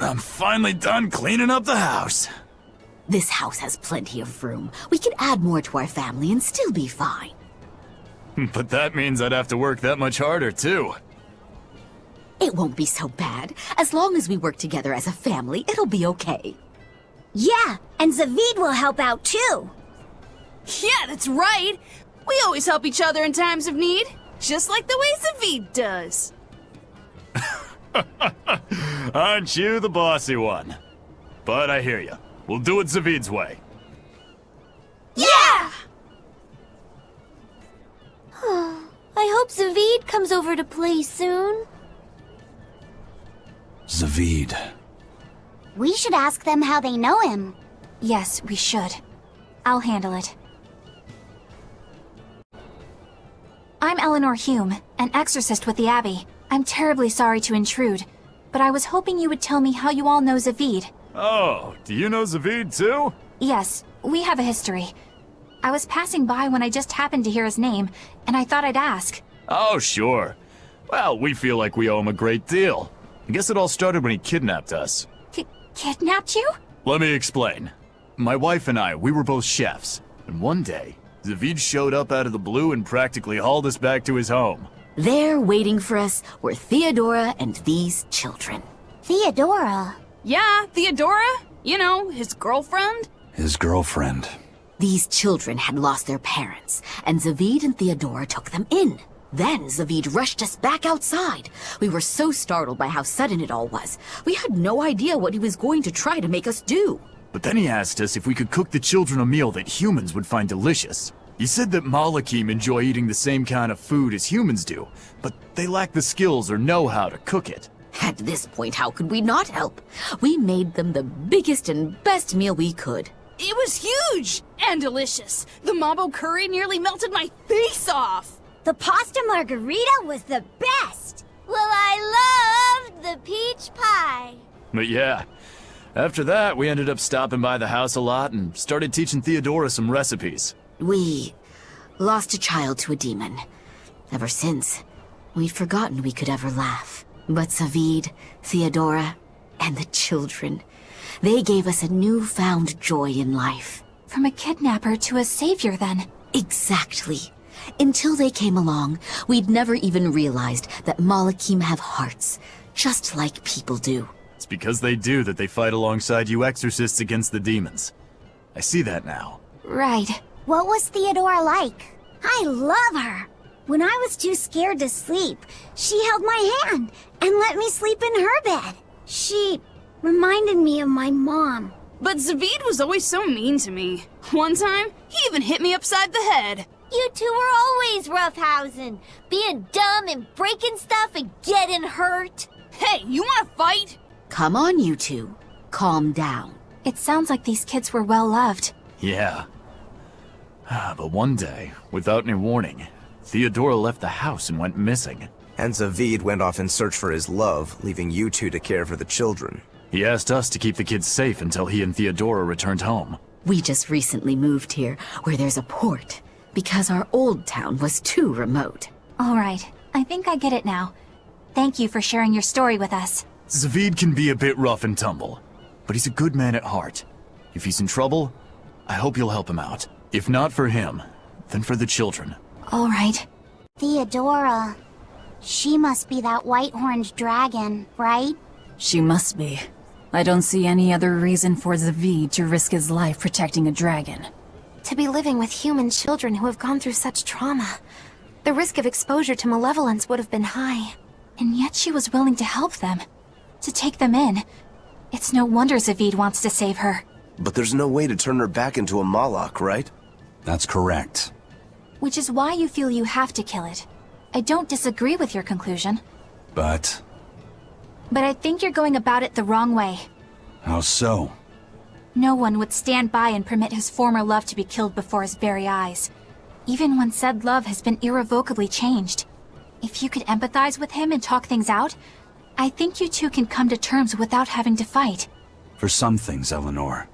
I'm finally done cleaning up the house. This house has plenty of room. We can add more to our family and still be fine. But that means I'd have to work that much harder, too. It won't be so bad. As long as we work together as a family, it'll be okay. Yeah, and Zaveid will help out too. Yeah, that's right. We always help each other in times of need, just like the way Zaveid does. Aren't you the bossy one? But I hear you. We'll do it Zaveid's way. Yeah! I hope Zaveid comes over to play soon. Zaveid. We should ask them how they know him. Yes, we should. I'll handle it. I'm Eleanor Hume, an exorcist with the Abbey. I'm terribly sorry to intrude, but I was hoping you would tell me how you all know Zaveid. Oh, do you know Zaveid too? Yes, we have a history. I was passing by when I just happened to hear his name, and I thought I'd ask. Oh, sure. Well, we feel like we owe him a great deal. I guess it all started when he kidnapped us. Kidnapped you? Let me explain. My wife and I, we were both chefs. And one day, Zaveid showed up out of the blue and practically hauled us back to his home. There, waiting for us, were Theodora and these children. Theodora? Yeah, Theodora. You know, his girlfriend. His girlfriend. These children had lost their parents, and Zaveid and Theodora took them in. Then Zaveid rushed us back outside. We were so startled by how sudden it all was. We had no idea what he was going to try to make us do. But then he asked us if we could cook the children a meal that humans would find delicious. He said that Malakim enjoy eating the same kind of food as humans do, but they lack the skills or know-how to cook it. At this point, how could we not help? We made them the biggest and best meal we could. It was huge and delicious. The mambo curry nearly melted my face off. The pasta margarita was the best! Well, I loved the peach pie. But yeah, after that, we ended up stopping by the house a lot and started teaching Theodora some recipes. We lost a child to a demon. Ever since, we've forgotten we could ever laugh. But Zaveid, Theodora, and the children, they gave us a newfound joy in life. From a kidnapper to a savior, then. Exactly. Until they came along, we'd never even realized that Malakim have hearts, just like people do. It's because they do that they fight alongside you exorcists against the demons. I see that now. Right. What was Theodora like? I love her. When I was too scared to sleep, she held my hand and let me sleep in her bed. She reminded me of my mom. But Zaveid was always so mean to me. One time, he even hit me upside the head. You two were always roughhousing, being dumb and breaking stuff and getting hurt. Hey, you wanna fight? Come on, you two. Calm down. It sounds like these kids were well loved. Yeah. But one day, without any warning, Theodora left the house and went missing. And Zaveid went off in search for his love, leaving you two to care for the children. He asked us to keep the kids safe until he and Theodora returned home. We just recently moved here, where there's a port, because our old town was too remote. All right, I think I get it now. Thank you for sharing your story with us. Zaveid can be a bit rough and tumble, but he's a good man at heart. If he's in trouble, I hope you'll help him out. If not for him, then for the children. All right. Theodora. She must be that white-horned dragon, right? She must be. I don't see any other reason for Zaveid to risk his life protecting a dragon. To be living with human children who have gone through such trauma, the risk of exposure to malevolence would have been high. And yet she was willing to help them, to take them in. It's no wonder Zaveid wants to save her. But there's no way to turn her back into a Malak, right? That's correct. Which is why you feel you have to kill it. I don't disagree with your conclusion. But I think you're going about it the wrong way. how so? No one would stand by and permit his former love to be killed before his very eyes. Even when said love has been irrevocably changed. If you could empathize with him and talk things out, I think you two can come to terms without having to fight. For some things, Eleanor,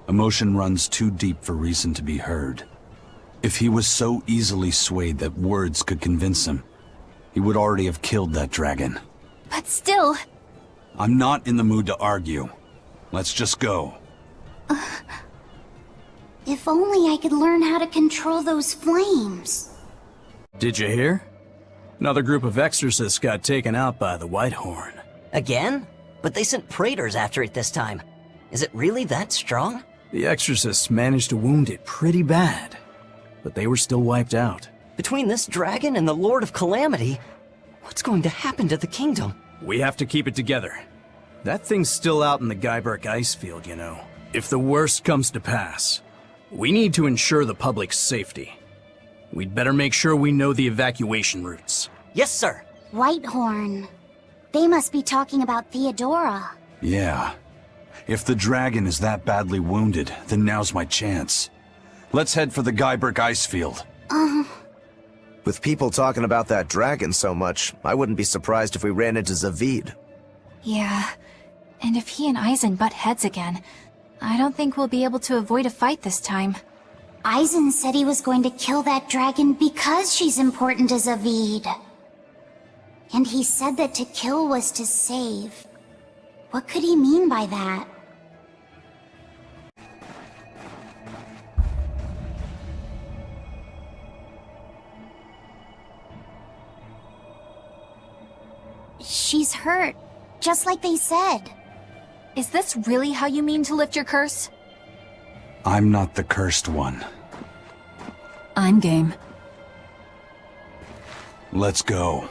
emotion runs too deep for reason to be heard. If he was so easily swayed that words could convince him, he would already have killed that dragon. But still, I'm not in the mood to argue. Let's just go. If only I could learn how to control those flames. Did you hear? Another group of exorcists got taken out by the Whitehorn. Again? But they sent praetors after it this time. Is it really that strong? The exorcists managed to wound it pretty bad, but they were still wiped out. Between this dragon and the Lord of Calamity, what's going to happen to the kingdom? We have to keep it together. That thing's still out in the Guyberg ice field, you know. If the worst comes to pass, we need to ensure the public's safety. We'd better make sure we know the evacuation routes. Yes, sir. Whitehorn. They must be talking about Theodora. Yeah. If the dragon is that badly wounded, then now's my chance. Let's head for the Guyberg ice field. With people talking about that dragon so much, I wouldn't be surprised if we ran into Zaveid. Yeah, and if he and Eizen butt heads again, I don't think we'll be able to avoid a fight this time. Eizen said he was going to kill that dragon because she's important to Zaveid. And he said that to kill was to save. What could he mean by that? She's hurt, just like they said. Is this really how you mean to lift your curse? I'm not the cursed one. I'm game. Let's go.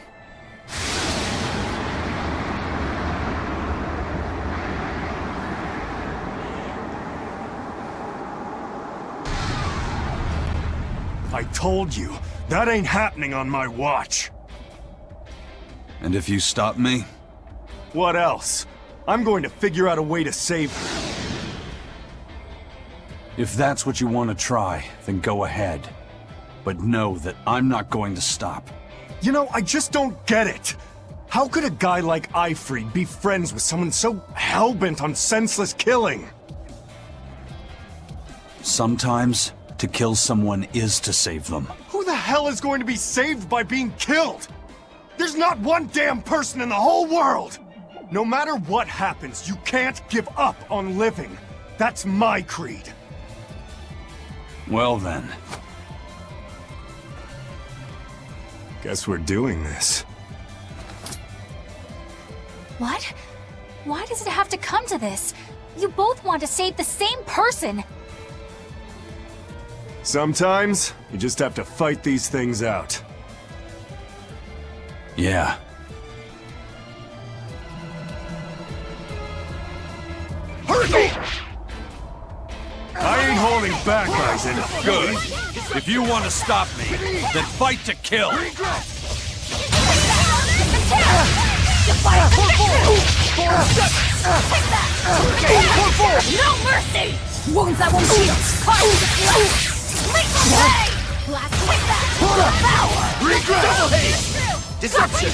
I told you, that ain't happening on my watch. And if you stop me? What else? I'm going to figure out a way to save her. If that's what you want to try, then go ahead. But know that I'm not going to stop. You know, I just don't get it. How could a guy like Eifried be friends with someone so hell-bent on senseless killing? Sometimes, to kill someone is to save them. Who the hell is going to be saved by being killed? There's not one damn person in the whole world! No matter what happens, you can't give up on living. That's my creed. Well then. Guess we're doing this. What? Why does it have to come to this? You both want to save the same person! Sometimes, you just have to fight these things out. Yeah. I ain't holding back, Eizen. Good. If you want to stop me, then fight to kill. No mercy! Wounds that won't heal! Carve the flesh! Make them pay! Blast with that! Devour! Regret! Double haste! Deception!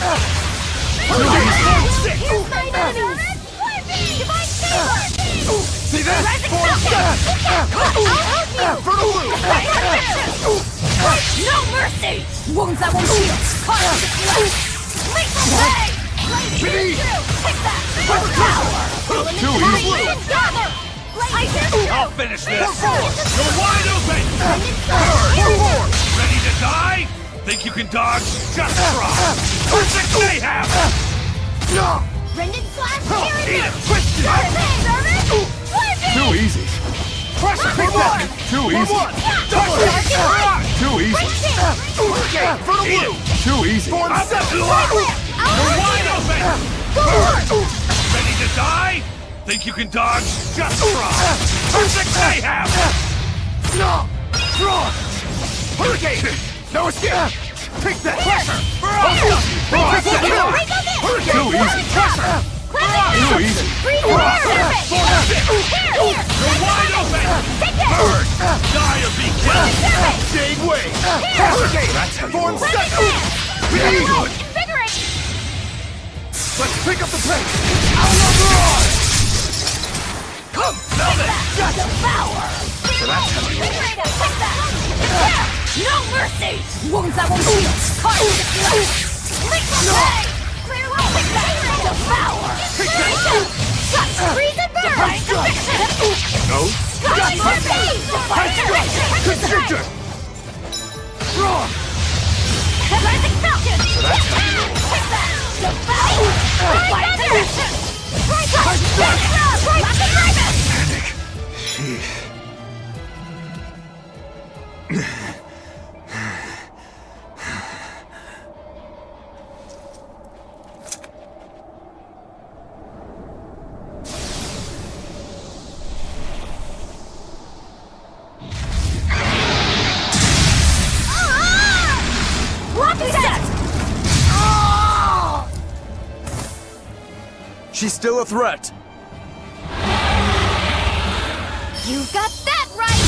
Here's my enemy! Divine favor! See this? I'll help you! No mercy! Wounds that won't heal! Carve the flesh! Make them pay! Take that! Power! Too easy! I'll finish this. You're wide open. Ready to die? Think you can dodge? Just try. Perfect mayhem. Brendan slash Eat it. Twist it. Too easy. Pressure. Take that. Too easy. Too easy. Eat it. Too easy. I'm set to lock. You're wide open. Ready to die? Think you can dodge? Just try! Perfect mayhem! Hurricane! No escape! Take that! Pressure! Too easy! Too easy! You're wide open! Bird! Die or be killed! Jade way! Hurricane! That's how you roll. Good! Let's pick up the pace! Come! Meld it! Devour! So that's how you roll. No mercy! Wounds that won't heal! Carve the flesh! Make them pay! Clear away! Devour! Freeze and burn! Defying conviction! No? Defying conviction! Constrictor! Strong! Rising Falcon! Take that! Devour! Defying conviction! Rocket Raven! Panic. Jeez. She's still a threat. You got that right!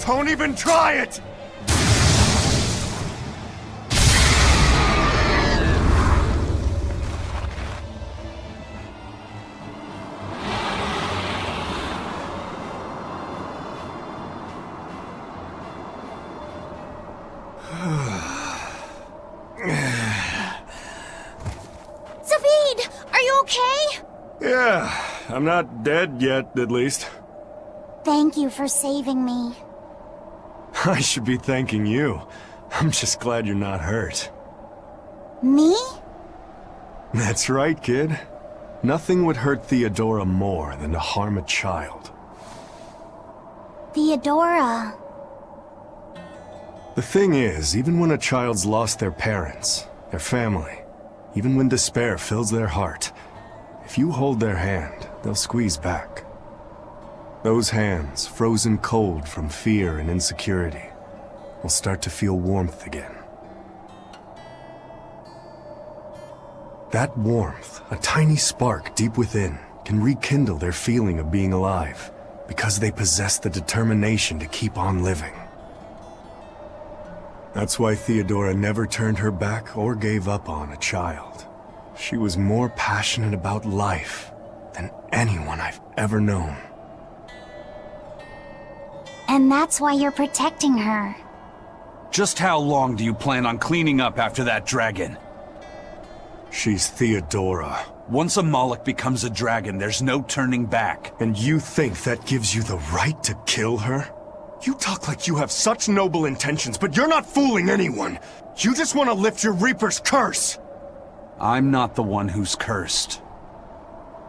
Don't even try it! Zaveid, are you okay? Yeah, I'm not dead yet, at least. Thank you for saving me. I should be thanking you. I'm just glad you're not hurt. Me? That's right, kid. Nothing would hurt Theodora more than to harm a child. Theodora. The thing is, even when a child's lost their parents, their family, even when despair fills their heart, if you hold their hand, they'll squeeze back. Those hands, frozen cold from fear and insecurity, will start to feel warmth again. That warmth, a tiny spark deep within, can rekindle their feeling of being alive, because they possess the determination to keep on living. That's why Theodora never turned her back or gave up on a child. She was more passionate about life than anyone I've ever known. And that's why you're protecting her. Just how long do you plan on cleaning up after that dragon? She's Theodora. Once a Moloch becomes a dragon, there's no turning back. And you think that gives you the right to kill her? You talk like you have such noble intentions, but you're not fooling anyone. You just want to lift your Reaper's curse. I'm not the one who's cursed.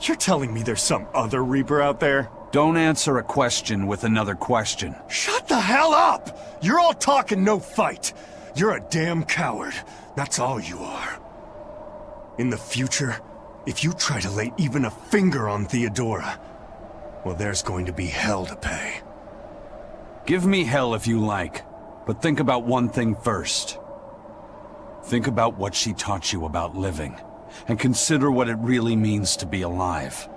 You're telling me there's some other Reaper out there? Don't answer a question with another question. Shut the hell up! You're all talk and no fight. You're a damn coward. That's all you are. In the future, if you try to lay even a finger on Theodora, well, there's going to be hell to pay. Give me hell if you like, but think about one thing first. Think about what she taught you about living, and consider what it really means to be alive.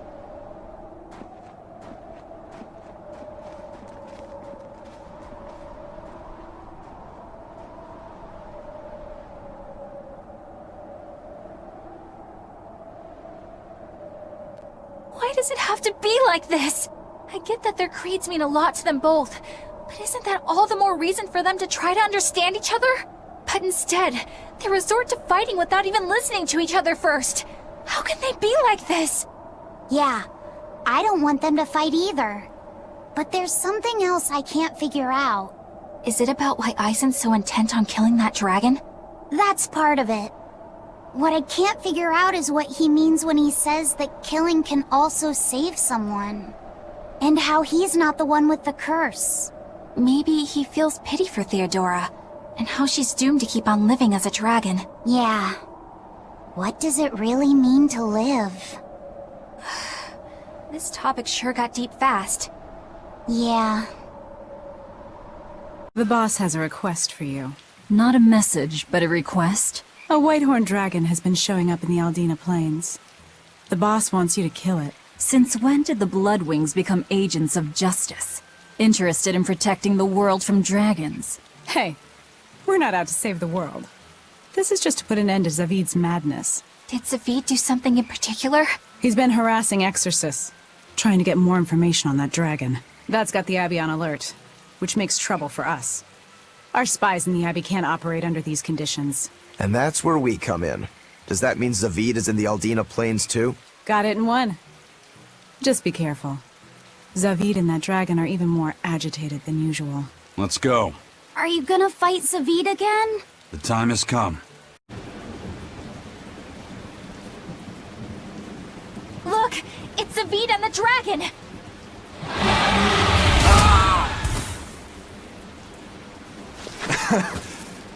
Why does it have to be like this? I get that their creeds mean a lot to them both, but isn't that all the more reason for them to try to understand each other? But instead, they resort to fighting without even listening to each other first. How can they be like this? Yeah, I don't want them to fight either. But there's something else I can't figure out. Is it about why Eizen's so intent on killing that dragon? That's part of it. What I can't figure out is what he means when he says that killing can also save someone. And how he's not the one with the curse. Maybe he feels pity for Theodora, and how she's doomed to keep on living as a dragon. Yeah. What does it really mean to live? This topic sure got deep fast. Yeah. The boss has a request for you. Not a message, but a request. A white-horned dragon has been showing up in the Aldina Plains. The boss wants you to kill it. Since when did the Bloodwings become agents of justice? Interested in protecting the world from dragons? Hey, we're not out to save the world. This is just to put an end to Zaveid's madness. Did Zaveid do something in particular? He's been harassing exorcists, trying to get more information on that dragon. That's got the Abbey on alert, which makes trouble for us. Our spies in the Abbey can't operate under these conditions. And that's where we come in. Does that mean Zaveid is in the Aldina Plains too? Got it in one. Just be careful. Zaveid and that dragon are even more agitated than usual. Let's go. Are you gonna fight Zaveid again? The time has come. Look! It's Zaveid and the dragon!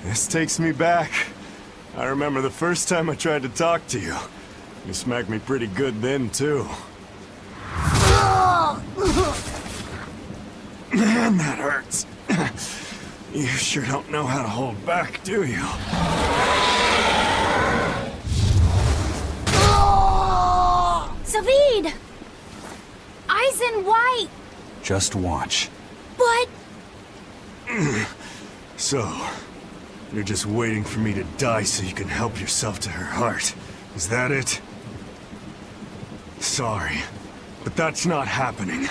This takes me back. I remember the first time I tried to talk to you. You smacked me pretty good then, too. Man, that hurts. You sure don't know how to hold back, do you? Zaveid! Eizen, why? Just watch. But... So, you're just waiting for me to die so you can help yourself to her heart. Is that it? Sorry, but that's not happening.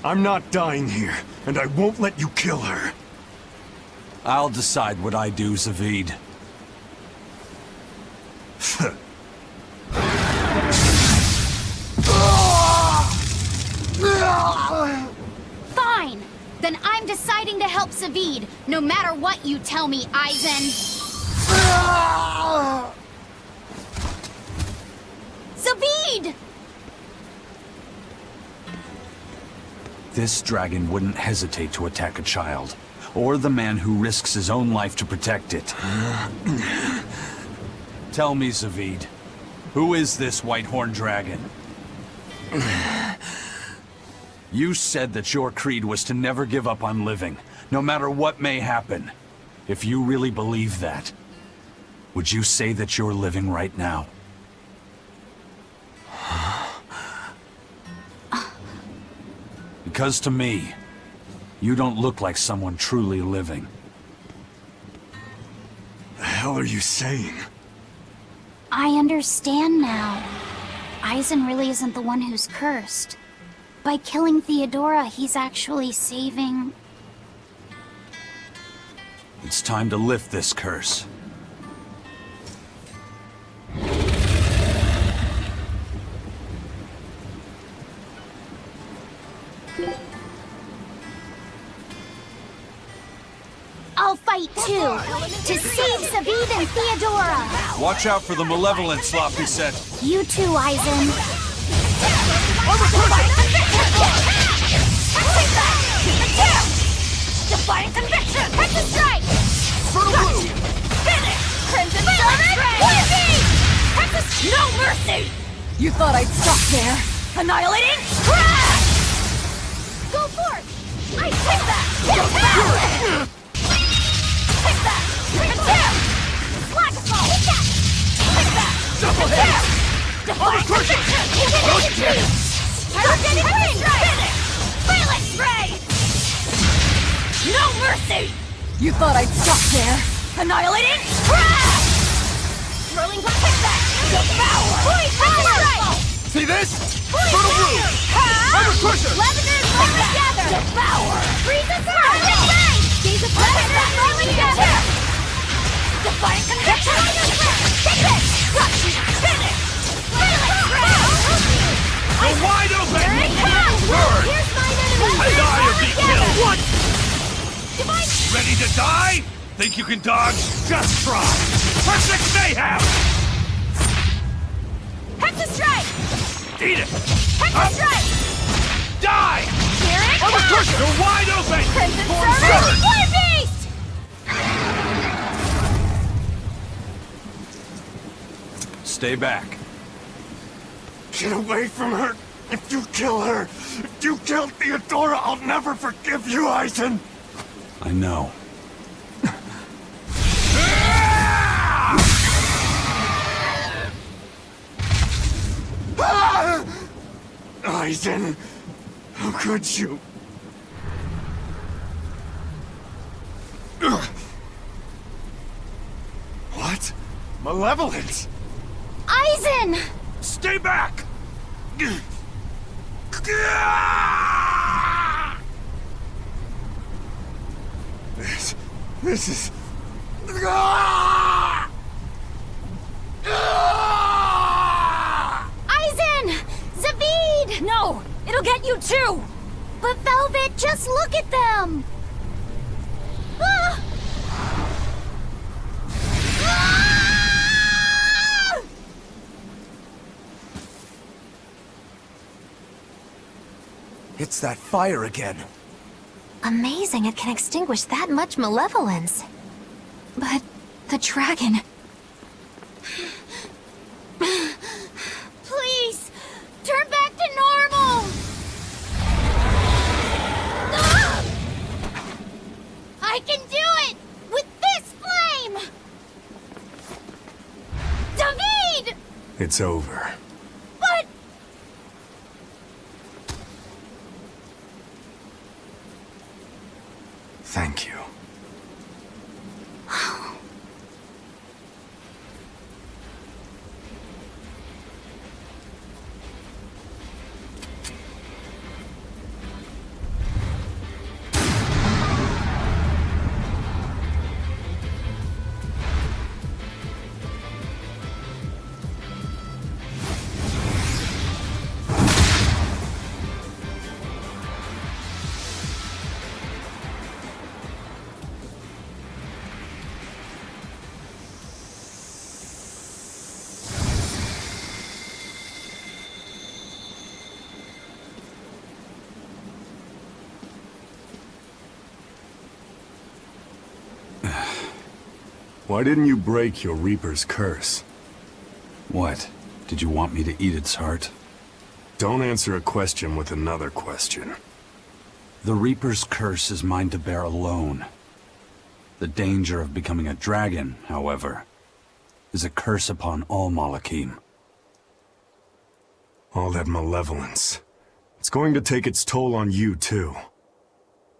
I'm not dying here, and I won't let you kill her. I'll decide what I do, Zaveid. Fine! Then I'm deciding to help Zaveid, no matter what you tell me, Eizen. Zaveid! This dragon wouldn't hesitate to attack a child, or the man who risks his own life to protect it. Tell me, Zaveid, who is this white-horned dragon? You said that your creed was to never give up on living, no matter what may happen. If you really believe that, would you say that you're living right now? Because to me, you don't look like someone truly living. The hell are you saying? I understand now. Eizen really isn't the one who's cursed. By killing Theodora, he's actually saving... It's time to lift this curse. I'll fight too! To save Zaveid and Theodora! Watch out for the malevolent, Sloppy said. You too, Eizen. Defiant conviction! Catch the strike! Finish! Crimson no mercy! You thought I'd stop there? Annihilating crash! Go forth! I take that! Take that! Contempt! Slack fall! Take that! Double hit! Defiant conviction! Targeted ring! Finish! Phalanx ray! No mercy! You thought I'd stop there? Annihilating crash! Swirling black attack! Devour! Power! See this? Fertile Blue! Lebanon all together! Devour! Freeze and burn! Gaze of Lebanon all together! Defiant conviction! Take this! Crush! Finish! Phalanx ray! Go wide open! Here it comes! Burn! Here's my enemy! Die or be killed! What? Divine... Ready to die? Think you can dodge? Just try! Perfect mayhem! Hexa strike! Eat it! Hexa strike! Die! Here it comes! You're wide open! Crimson Form Serpent! surge! Flame Beast! Stay back. Get away from her! If you kill her! If you kill Theodora, I'll never forgive you, Eizen! I know. Eizen! How could you? What? Malevolence! Eizen! Stay back! This is... It'll get you too! But Velvet, just look at them! Ah! Ah! It's that fire again. Amazing it can extinguish that much malevolence. But the dragon... Please, turn back to normal! Ah! I can do it! With this flame! Zaveid! It's over. But... Thank you. Why didn't you break your Reaper's curse? What? Did you want me to eat its heart? Don't answer a question with another question. The Reaper's curse is mine to bear alone. The danger of becoming a dragon, however, is a curse upon all Malachim. All that malevolence. It's going to take its toll on you, too.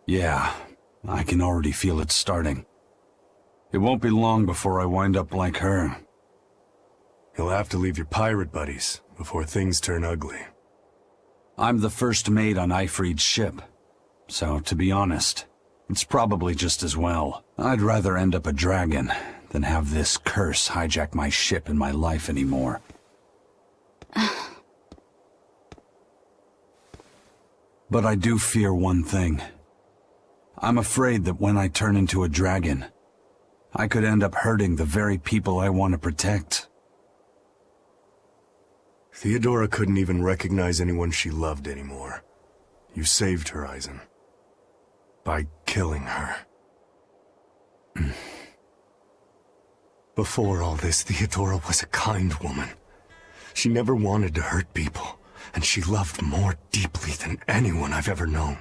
Yeah, I can already feel it starting. It won't be long before I wind up like her. You'll have to leave your pirate buddies before things turn ugly. I'm the first mate on Ifrid's ship, so to be honest, it's probably just as well. I'd rather end up a dragon than have this curse hijack my ship and my life anymore. But I do fear one thing. I'm afraid that when I turn into a dragon, I could end up hurting the very people I want to protect. Theodora couldn't even recognize anyone she loved anymore. You saved her, Eizen. By killing her. Before all this, Theodora was a kind woman. She never wanted to hurt people, and she loved more deeply than anyone I've ever known.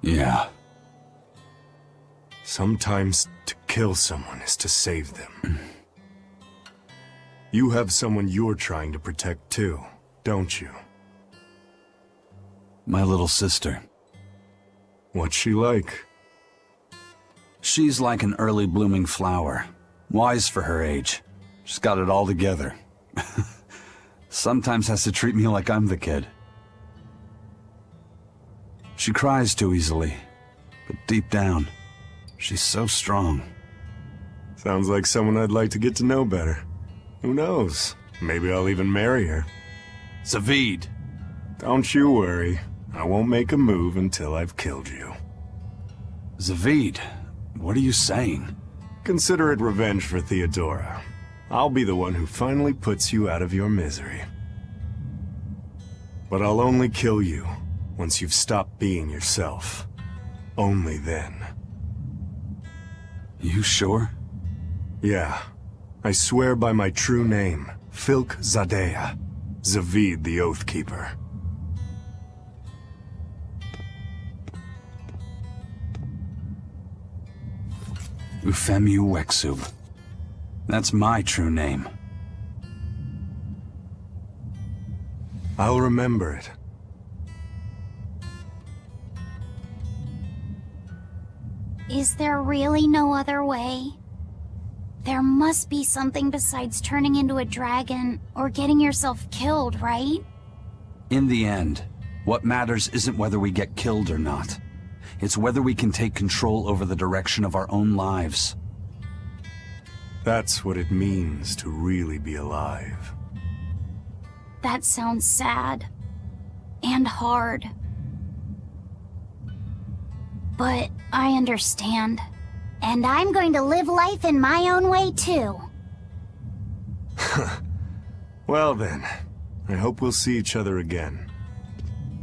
Yeah. Sometimes to kill someone is to save them. You have someone you're trying to protect too, don't you? My little sister. What's she like? She's like an early blooming flower. Wise for her age. She's got it all together. Sometimes has to treat me like I'm the kid. She cries too easily, but deep down, she's so strong. Sounds like someone I'd like to get to know better. Who knows? Maybe I'll even marry her. Zaveid! Don't you worry. I won't make a move until I've killed you. Zaveid, what are you saying? Consider it revenge for Theodora. I'll be the one who finally puts you out of your misery. But I'll only kill you once you've stopped being yourself. Only then. You sure? Yeah. I swear by my true name, Filk Zadea, Zaveid the Oathkeeper. Ufemu Wexub. That's my true name. I'll remember it. Is there really no other way? There must be something besides turning into a dragon or getting yourself killed, right? In the end, what matters isn't whether we get killed or not. It's whether we can take control over the direction of our own lives. That's what it means to really be alive. That sounds sad. And hard. But I understand. And I'm going to live life in my own way, too. Well then, I hope we'll see each other again.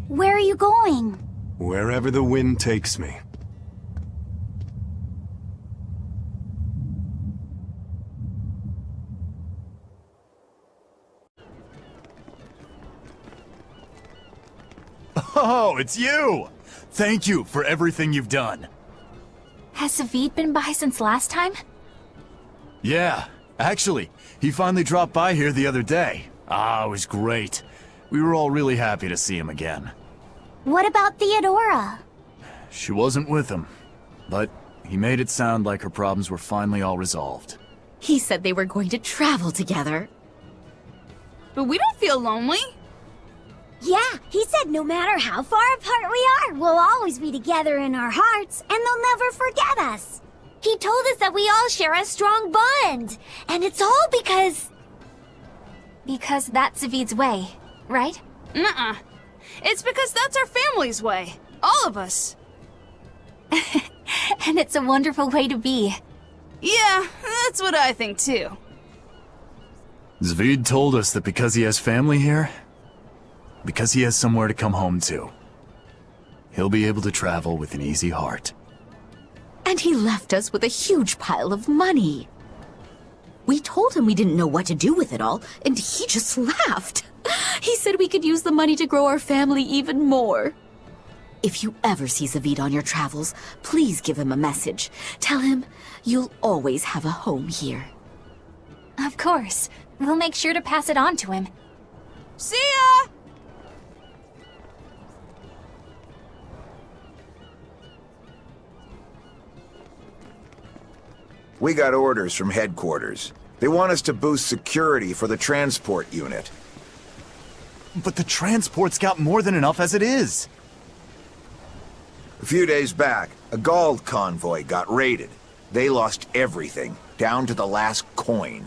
Where are you going? Wherever the wind takes me. Oh, it's you! Thank you for everything you've done. Has Zaveid been by since last time? Yeah, actually, he finally dropped by here the other day. Ah, it was great. We were all really happy to see him again. What about Theodora? She wasn't with him, but he made it sound like her problems were finally all resolved. He said they were going to travel together. But we don't feel lonely. Yeah, he said no matter how far apart we are, we'll always be together in our hearts, and they'll never forget us. He told us that we all share a strong bond, and it's all because... Because that's Zaveid's way, right? Nuh-uh. It's because that's our family's way. All of us. And it's a wonderful way to be. Yeah, that's what I think too. Zaveid told us that because he has family here, because he has somewhere to come home to, he'll be able to travel with an easy heart. And he left us with a huge pile of money. We told him we didn't know what to do with it all, and he just laughed. He said we could use the money to grow our family even more. If you ever see Zaveid on your travels, please give him a message. Tell him you'll always have a home here. Of course. We'll make sure to pass it on to him. See ya! We got orders from headquarters. They want us to boost security for the transport unit. But the transport's got more than enough as it is. A few days back, a Gald convoy got raided. They lost everything, down to the last coin.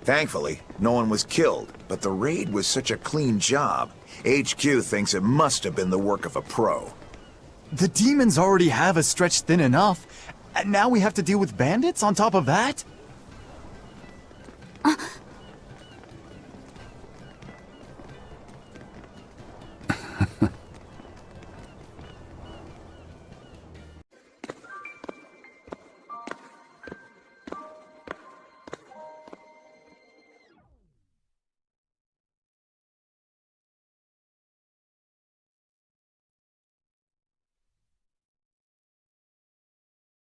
Thankfully, no one was killed, but the raid was such a clean job. HQ thinks it must have been the work of a pro. The demons already have us stretched thin enough, and now we have to deal with bandits on top of that?